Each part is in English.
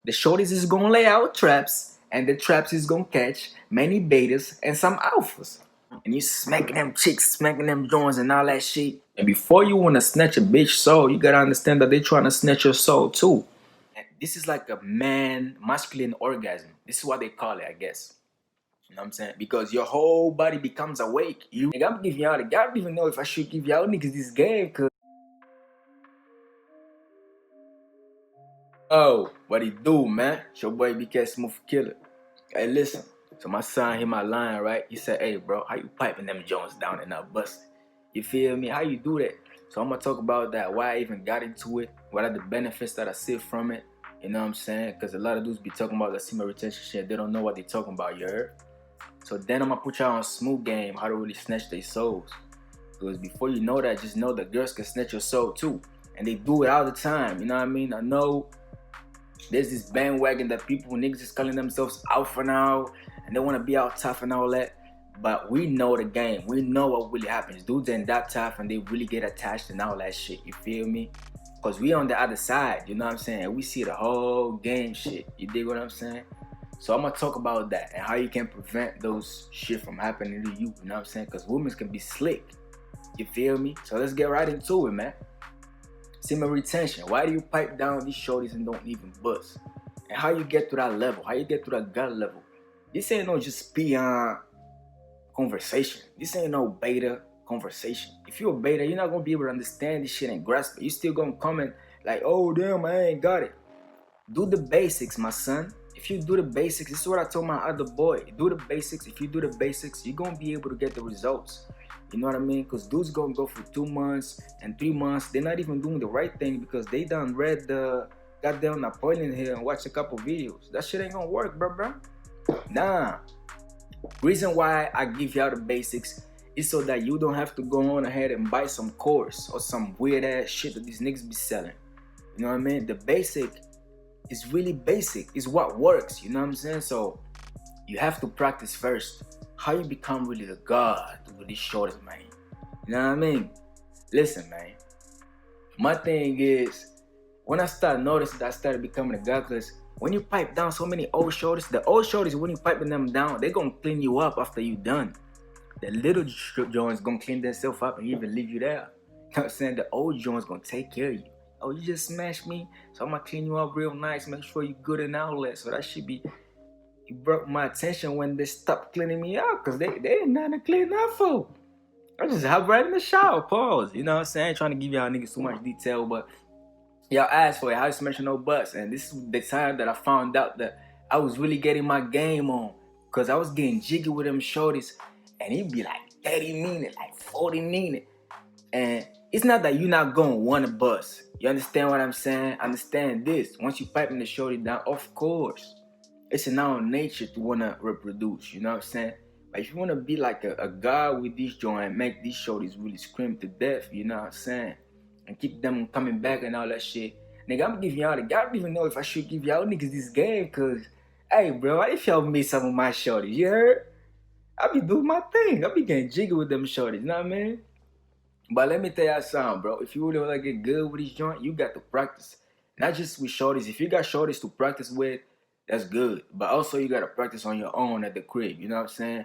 The shorties is gonna lay out traps, and the traps is gonna catch many betas and some alphas. And you smacking them chicks, smacking them joints and all that shit. And before you wanna snatch a bitch soul, you gotta understand that they trying to snatch your soul too. And this is like a masculine orgasm. This is what they call it, I guess. You know what I'm saying? Because your whole body becomes awake. I'm giving y'all I don't even know if I should give y'all niggas this game, cause oh, what he do, man? It's your boy BK Smooth Killer. Hey, listen. So my son hit my line, right? He said, "Hey, bro, how you piping them joints down and not busting? You feel me? How you do that?" So I'm gonna talk about that. Why I even got into it? What are the benefits that I see from it? You know what I'm saying? Because a lot of dudes be talking about the semen retention shit. They don't know what they talking about. You heard? So then I'm gonna put y'all on smooth game how to really snatch their souls. Because before you know that, just know that girls can snatch your soul too, and they do it all the time. You know what I mean? I know there's this bandwagon that niggas is calling themselves alpha now, and they want to be out tough and all that. But we know the game. We know what really happens. Dudes ain't that tough, and they really get attached and all that shit. You feel me? Cause we on the other side. You know what I'm saying? We see the whole game shit. You dig what I'm saying? So I'm gonna talk about that and how you can prevent those shit from happening to you. You know what I'm saying? Cause women can be slick. You feel me? So let's get right into it, man. Semen retention. Why do you pipe down these shorties and don't even bust? And how you get to that level? How you get to that gut level? This ain't no just beyond conversation. This ain't no beta conversation. If you're a beta, you're not gonna be able to understand this shit and grasp it. You still gonna comment like, "Oh damn, I ain't got it." Do the basics, my son. If you do the basics, this is what I told my other boy. Do the basics. If you do the basics, you're gonna be able to get the results. You know what I mean? Because dudes gonna go for 2 months and 3 months. They're not even doing the right thing because they done read the goddamn Napoleon here and watched a couple videos. That shit ain't gonna work, bro. Nah. Reason why I give y'all the basics is so that you don't have to go on ahead and buy some course or some weird ass shit that these niggas be selling. You know what I mean? The basic is really basic. It's what works. You know what I'm saying? So you have to practice first. How you become really the god with these shorties, man. You know what I mean? Listen, man. My thing is, when I started noticing that I started becoming a god, because when you pipe down so many old shorties, the old shorties, when you piping them down, they're going to clean you up after you done. The little joints going to clean themselves up and even leave you there. You know what I'm saying? The old joints going to take care of you. Oh, you just smashed me, so I'm going to clean you up real nice, make sure you're good and all that. So that should be... You brought my attention when they stopped cleaning me up, because they ain't nothing to clean up for. I just hop right in the shower, pause. You know what I'm saying? I ain't trying to give y'all niggas too much detail, but y'all asked for it. How you smashing no butts? And this is the time that I found out that I was really getting my game on, because I was getting jiggy with them shorties, and it'd be like 30 minutes, like 40 minutes. And it's not that you're not going to want to bust. You understand what I'm saying? Understand this. Once you piping the shorty down, of course, it's in our nature to want to reproduce. You know what I'm saying? But if you want to be like a god with this joint and make these shorties really scream to death, you know what I'm saying? And keep them coming back and all that shit. Nigga, I'm giving y'all I don't even know if I should give y'all niggas this game, because, hey, bro, what if y'all miss some of my shorties? You heard? I be doing my thing. I be getting jiggy with them shorties, you know what I mean? But let me tell y'all something, bro. If you really want to get good with this joint, you got to practice. Not just with shorties. If you got shorties to practice with, that's good. But also you got to practice on your own at the crib. You know what I'm saying?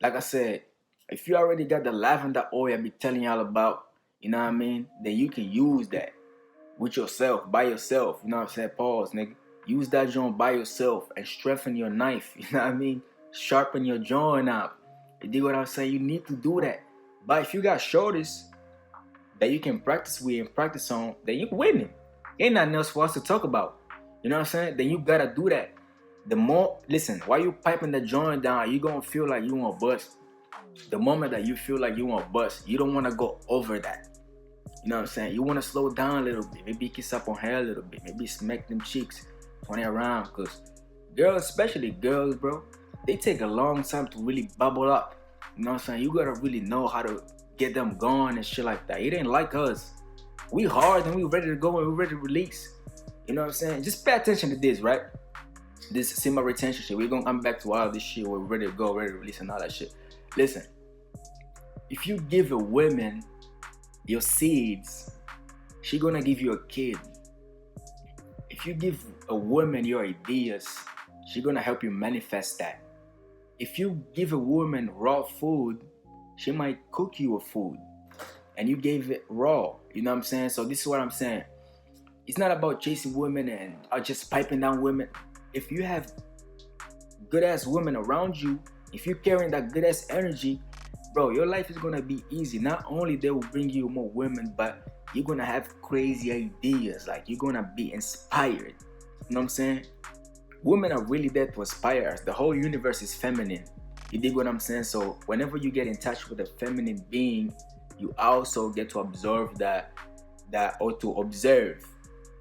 Like I said, if you already got the lavender oil I be telling y'all about, you know what I mean? Then you can use that with yourself, by yourself. You know what I'm saying? Pause, nigga. Use that joint by yourself and strengthen your knife. You know what I mean? Sharpen your joint out. You dig what I'm saying? You need to do that. But if you got shorties that you can practice with and practice on, then you winning. Ain't nothing else for us to talk about. You know what I'm saying? Then you gotta do that. The more, listen, while you piping the joint down, you gonna feel like you want to bust. The moment that you feel like you want to bust, you don't want to go over that. You know what I'm saying? You want to slow down a little bit. Maybe kiss up on hair a little bit. Maybe smack them cheeks, turn it around. Because girls, especially girls, bro, they take a long time to really bubble up. You know what I'm saying? You gotta really know how to get them going and shit like that. It ain't like us. We hard and we ready to go and we ready to release. You know what I'm saying? Just pay attention to this, right? This semen retention shit. We're gonna come back to all this shit. We're ready to go, ready to release and all that shit. Listen, if you give a woman your seeds, she gonna give you a kid. If you give a woman your ideas, she's gonna help you manifest that. If you give a woman raw food, she might cook you a food and you gave it raw. You know what I'm saying? So this is what I'm saying. It's not about chasing women and or just piping down women. If you have good ass women around you, if you're carrying that good ass energy, bro, your life is gonna be easy. Not only they will bring you more women, but you're gonna have crazy ideas. Like you're gonna be inspired. You know what I'm saying? Women are really there to inspire us. The whole universe is feminine. You dig what I'm saying? So whenever you get in touch with a feminine being, you also get to observe that or to observe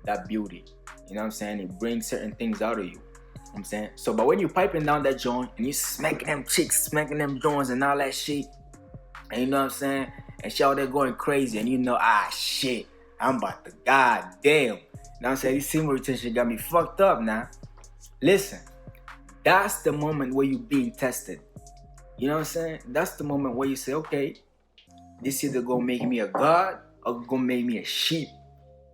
that beauty. You know what I'm saying? It brings certain things out of you. You know what I'm saying? So but when you piping down that joint and you smacking them chicks, smacking them joints and all that shit, and you know what I'm saying? And she out there going crazy and you know, shit, I'm about to goddamn. You know what I'm saying? This semen retention got me fucked up now. Listen, that's the moment where you being tested. You know what I'm saying? That's the moment where you say, okay, this either gonna make me a god or gonna make me a sheep.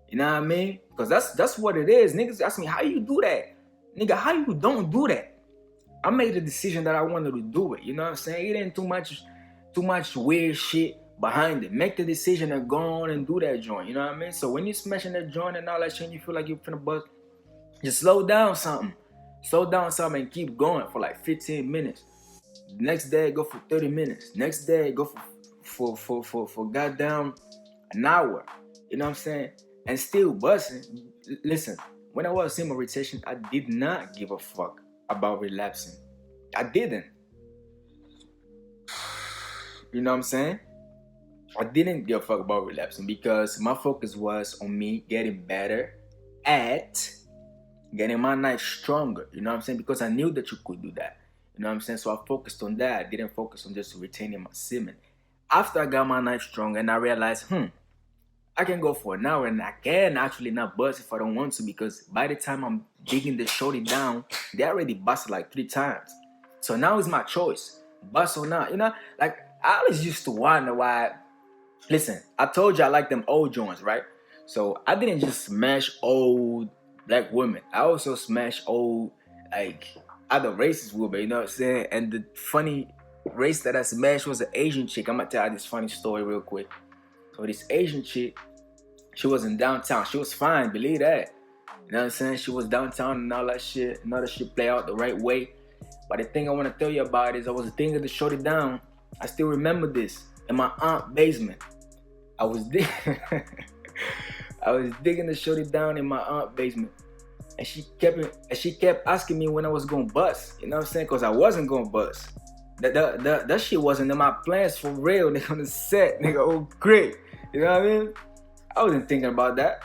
You know what I mean? Because that's what it is. Niggas ask me, how you do that? Nigga, how you don't do that? I made the decision that I wanted to do it. You know what I'm saying? It ain't too much weird shit behind it. Make the decision and go on and do that joint. You know what I mean? So when you smashing that joint and all that shit and you feel like you're finna bust, just slow down something. Slow down something and keep going for like 15 minutes. Next day, go for 30 minutes. Next day, go for goddamn an hour. You know what I'm saying? And still busting. Listen, when I was in my rotation, I did not give a fuck about relapsing. I didn't. You know what I'm saying? I didn't give a fuck about relapsing because my focus was on me getting better at getting my knife stronger. You know what I'm saying? Because I knew that you could do that. You know what I'm saying? So I focused on that. I didn't focus on just retaining my semen. After I got my knife strong and I realized, I can go for an hour and I can actually not bust if I don't want to, because by the time I'm digging the shorty down, they already busted like 3 times. So now it's my choice. Bust or not. You know, like I always used to wonder why. Listen, I told you I like them old joints, right? So I didn't just smash old black women. I also smash old, like, other races women, you know what I'm saying? And the funny race that I smashed was an Asian chick. I'm gonna tell you this funny story real quick. So this Asian chick, she was in downtown. She was fine, believe that. You know what I'm saying? She was downtown and all that shit. And all that shit play out the right way. But the thing I want to tell you about is I was thinking to shut it down. I still remember this. In my aunt's basement. I was digging to shut it down in my aunt's basement. And she kept asking me when I was gonna bust. You know what I'm saying? Cause I wasn't gonna bust. That shit wasn't in my plans for real, nigga, on the set, nigga, oh great. You know what I mean? I wasn't thinking about that.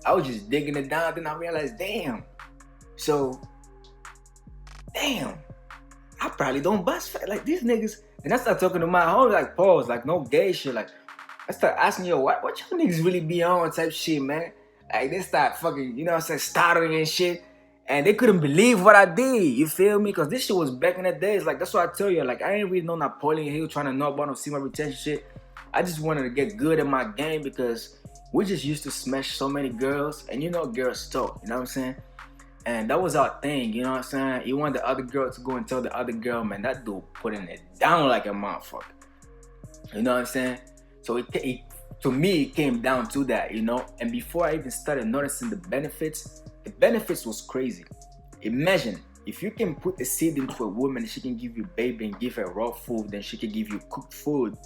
I was just digging it down, then I realized, damn. I probably don't bust fat like these niggas. And I start talking to my homie, like, pause, like no gay shit. Like, I start asking, yo, what y'all niggas really be on type shit, man? Like, they start fucking, you know what I'm saying, stuttering and shit. And they couldn't believe what I did, you feel me? Because this shit was back in the days. Like, that's what I tell you. Like, I ain't really know Napoleon Hill trying to know about no semen retention shit. I just wanted to get good at my game because we just used to smash so many girls. And you know girls talk, you know what I'm saying? And that was our thing, you know what I'm saying? You want the other girl to go and tell the other girl, man, that dude putting it down like a motherfucker. You know what I'm saying? So to me, it came down to that, you know? And before I even started noticing the benefits was crazy. Imagine, if you can put a seed into a woman, she can give you baby and give her raw food, then she can give you cooked food.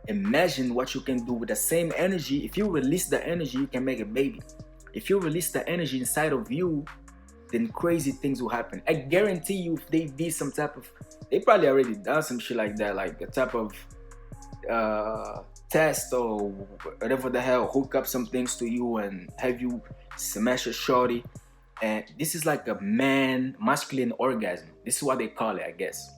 Imagine what you can do with the same energy. If you release the energy, you can make a baby. If you release the energy inside of you, then crazy things will happen. I guarantee you, if they did some type of, they probably already done some shit like that, like a type of test or whatever the hell, hook up some things to you and have you smash a shorty. And this is like a masculine orgasm. This is what they call it, I guess.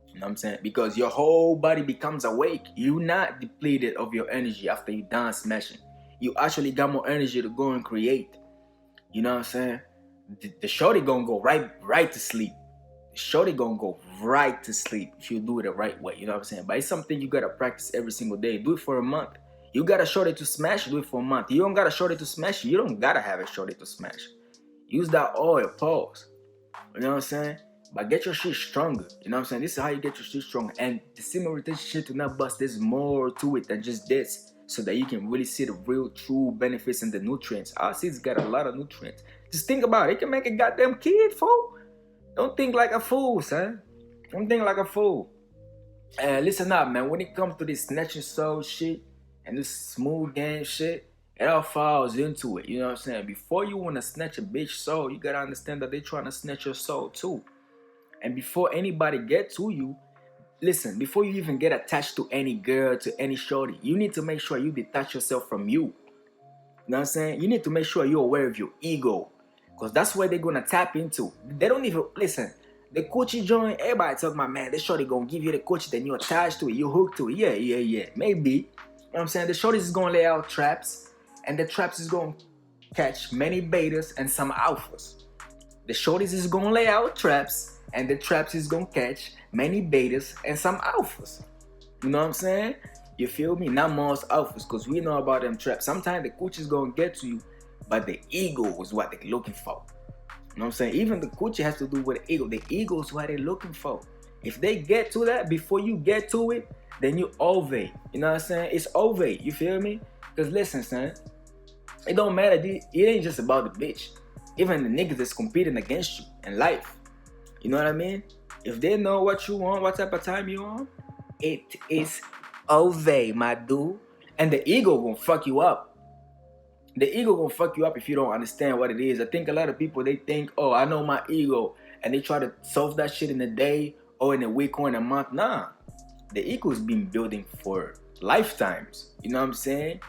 You know what I'm saying? Because your whole body becomes awake. You're not depleted of your energy after you done smashing. You actually got more energy to go and create. You know what I'm saying? The shorty gonna go right to sleep. The shorty gonna go right to sleep if you do it the right way. You know what I'm saying? But it's something you gotta practice every single day. Do it for a month. You got a shorty to smash, do it for a month. You don't got a shorty to smash, you don't gotta have a shorty to smash. Use that oil, pause. You know what I'm saying? But get your shit stronger. You know what I'm saying? This is how you get your shit stronger. And the semen retention shit to not bust, there's more to it than just this. So that you can really see the real true benefits and the nutrients. Our seeds got a lot of nutrients. Just think about it. It can make a goddamn kid, fool. Don't think like a fool, son. Don't think like a fool. And listen up, man. When it comes to this snatching soul shit and this smooth game shit, it all falls into it. You know what I'm saying? Before you want to snatch a bitch soul, you gotta understand that they're trying to snatch your soul too. And before anybody get to you, listen, before you even get attached to any girl, to any shorty, you need to make sure you detach yourself from you. You know what I'm saying? You need to make sure you're aware of your ego. Because that's where they're gonna tap into. They don't even listen. The coochie joint, everybody talking about, man, this shorty gonna give you the coochie, then you're attached to it, you're hooked to it. Yeah. Maybe. You know what I'm saying? The shorties is gonna lay out traps, and the traps is gonna catch many betas and some alphas. The shorties is gonna lay out traps, and the traps is gonna catch many betas and some alphas. You know what I'm saying? You feel me? Not most alphas, because we know about them traps. Sometimes the coochie is gonna get to you, but the ego is what they're looking for. You know what I'm saying? Even the coochie has to do with the ego. The ego is what they're looking for. If they get to that before you get to it, then you ovate. You know what I'm saying? It's ovate. You feel me? Because listen, son, it don't matter. It ain't just about the bitch. Even the niggas that's competing against you in life. You know what I mean? If they know what you want, what type of time you want, it is ovate, my dude. And the ego gonna fuck you up. The ego gonna fuck you up if you don't understand what it is. I think a lot of people, they think, oh, I know my ego, and they try to solve that shit in a day or in a week or in a month. Nah, the ego has been building for lifetimes. You know what I'm saying?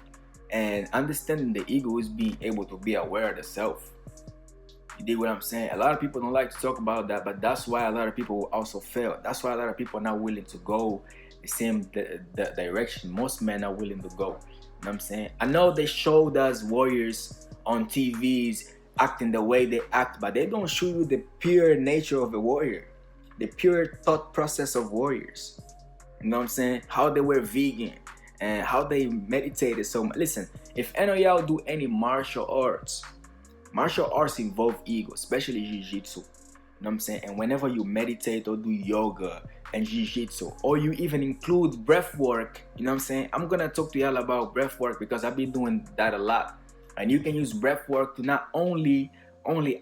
And understanding the ego is being able to be aware of the self. You dig what I'm saying? A lot of people don't like to talk about that, but that's why a lot of people also fail. That's why a lot of people are not willing to go the same the direction most men are willing to go. You know what I'm saying? I know they showed us warriors on TVs acting the way they act, but they don't show you the pure nature of a warrior, the pure thought process of warriors. You know what I'm saying? How they were vegan and how they meditated so much. Listen, if any of y'all do any martial arts involve ego, especially jiu-jitsu. You know what I'm saying? And whenever you meditate or do yoga and jiu-jitsu, or you even include breath work, you know what I'm saying? I'm gonna talk to y'all about breath work because I've been doing that a lot. And you can use breath work to not only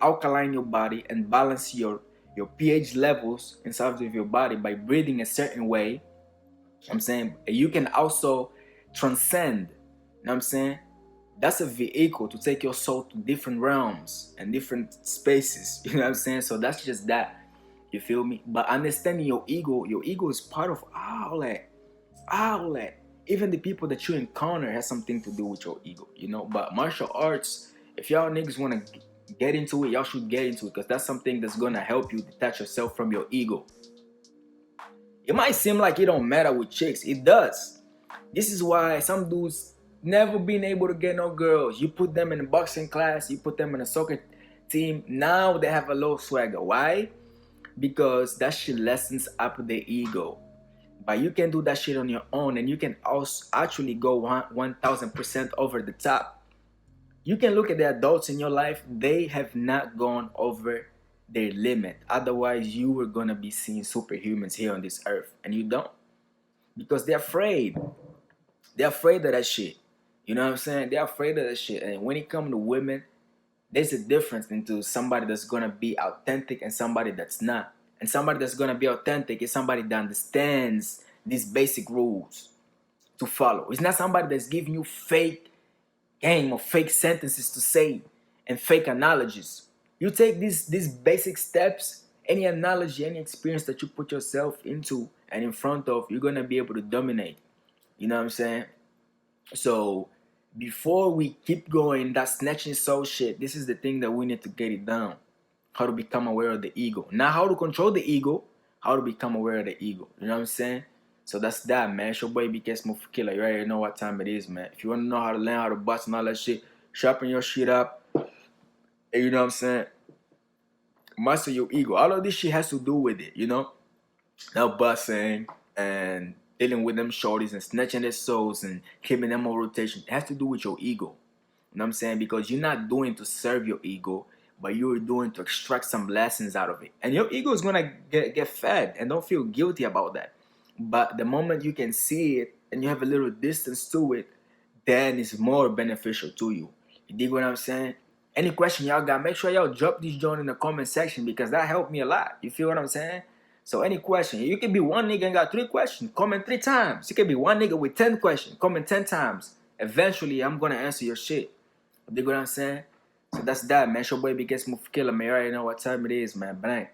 alkaline your body and balance your pH levels inside of your body by breathing a certain way. You know what I'm saying? You can also transcend. You know what I'm saying? That's a vehicle to take your soul to different realms and different spaces. You know what I'm saying? So that's just that. You feel me? But understanding your ego is part of all that. All that. Even the people that you encounter has something to do with your ego, you know? But martial arts, if y'all niggas want to get into it, y'all should get into it because that's something that's going to help you detach yourself from your ego. It might seem like it don't matter with chicks. It does. This is why some dudes never been able to get no girls. You put them in a boxing class, you put them in a soccer team, now they have a low swagger. Why? Because that shit lessens up the ego. But you can do that shit on your own, and you can also actually go 1000% over the top. You can look at the adults in your life, they have not gone over their limit. Otherwise, you were gonna be seeing superhumans here on this earth, and you don't. Because they're afraid. They're afraid of that shit. You know what I'm saying? They're afraid of that shit. And when it comes to women, there's a difference into somebody that's gonna be authentic and somebody that's not. And somebody that's gonna be authentic is somebody that understands these basic rules to follow. It's not somebody that's giving you fake game or fake sentences to say and fake analogies. You take these basic steps, any analogy, any experience that you put yourself into and in front of, you're gonna be able to dominate. You know what I'm saying? So before we keep going, that snatching soul shit, this is the thing that we need to get it down. How to become aware of the ego. Not how to control the ego, how to become aware of the ego. You know what I'm saying? So that's that, man. It's your boy BK Smooth Killer. You already know what time it is, man. If you want to know how to learn how to bust and all that shit, sharpen your shit up. And you know what I'm saying? Master your ego. All of this shit has to do with it, you know? Now busting and dealing with them shorties and snatching their souls and keeping them on rotation. It has to do with your ego. You know what I'm saying? Because you're not doing to serve your ego, but you're doing to extract some lessons out of it. And your ego is gonna get fed, and don't feel guilty about that. But the moment you can see it and you have a little distance to it, then it's more beneficial to you. You dig what I'm saying? Any question y'all got, make sure y'all drop this joint in the comment section because that helped me a lot. You feel what I'm saying? So any question, you can be one nigga and got 3 questions, comment 3 times. You can be one nigga with 10 questions, comment 10 times. Eventually, I'm gonna answer your shit. You dig what I'm saying? So that's that, man. It's your boy Big Smooth Killer, man. You already know what time it is, man. Bang.